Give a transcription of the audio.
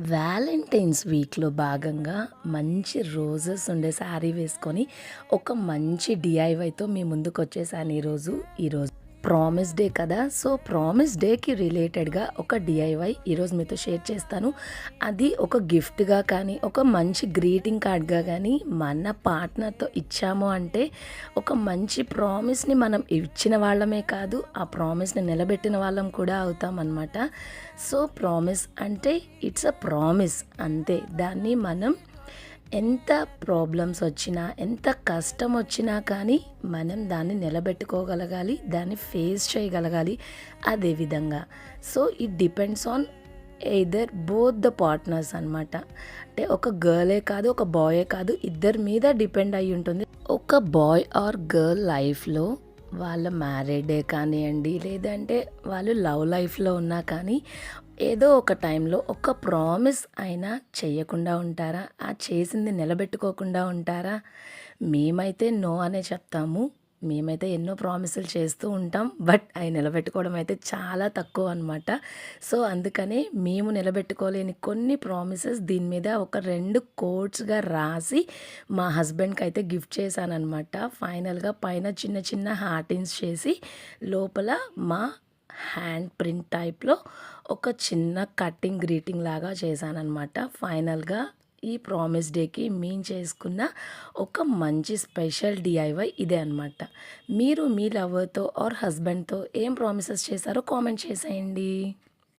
Valentine's వీక్‌లో భాగంగా మంచి రోజెస్ ఉండే శారీ వేసుకొని, ఒక మంచి డీఐవైతో మీ ముందుకొచ్చేసాను ఈరోజు ప్రామిస్ డే కదా! సో, ప్రామిస్ డేకి రిలేటెడ్‌గా ఒక డీఐవై ఈరోజు మీతో షేర్ చేస్తాను. అది ఒక గిఫ్ట్‌గా కానీ, ఒక మంచి గ్రీటింగ్ కార్డ్‌గా గానీ, మన పార్ట్నర్‌తో ఇచ్చాము అంటే, ఒక మంచి ప్రామిస్‌ని మనం ఇచ్చిన వాళ్ళమే కాదు, ఆ ప్రామిస్‌ని నిలబెట్టిన వాళ్ళం కూడా అవుతామనమాట. సో, ప్రామిస్ అంటే ఇట్స్ అ ప్రామిస్ అంతే. దాన్ని మనం ఎంత ప్రాబ్లమ్స్ వచ్చినా, ఎంత కష్టం వచ్చినా కానీ మనం దాన్ని నిలబెట్టుకోగలగాలి, దాన్ని ఫేస్ చేయగలగాలి అదే విధంగా. So, it depends on either both the partners అనమాట. అంటే ఒక గర్లే కాదు, ఒక బాయే కాదు, ఇద్దరి మీద డిపెండ్ అయ్యి ఉంటుంది. ఒక బాయ్ ఆర్ గర్ల్ లైఫ్‌లో వాళ్ళ మ్యారీడే కానియండి, లేదంటే వాళ్ళు లవ్ లైఫ్‌లో ఉన్నా కానీ, ఏదో ఒక టైంలో ఒక ప్రామిస్ అయినా చెయ్యకుండా ఉంటారా? ఆ చేసింది నిలబెట్టుకోకుండా ఉంటారా? మేమైతే నో అనే చెప్తాము. మేమైతే ఎన్నో ప్రామిసులు చేస్తూ ఉంటాం. బట్ అయి నిలబెట్టుకోవడం అయితే చాలా తక్కువ అనమాట. సో, అందుకనే మేము నిలబెట్టుకోలేని కొన్ని ప్రామిసెస్ దీని మీద ఒక 2 కోట్స్‌గా రాసి మా హస్బెండ్‌కయితే గిఫ్ట్ చేశాననమాట. ఫైనల్‌గా పైన చిన్న చిన్న హార్టిన్స్ చేసి లోపల మా హ్యాండ్ ప్రింట్ టైప్‌లో ఒక చిన్న కటింగ్ గ్రీటింగ్ లాగా చేశాననమాట. ఫైనల్‌గా ఈ ప్రామిస్ డేకి మేము చేసుకున్న ఒక మంచి స్పెషల్ డీఐవై ఇదే అనమాట. మీరు మీ లవర్‌తో ఆర్ హస్బెండ్‌తో ఏం ప్రామిసెస్ చేశారో కామెంట్ చేసేయండి.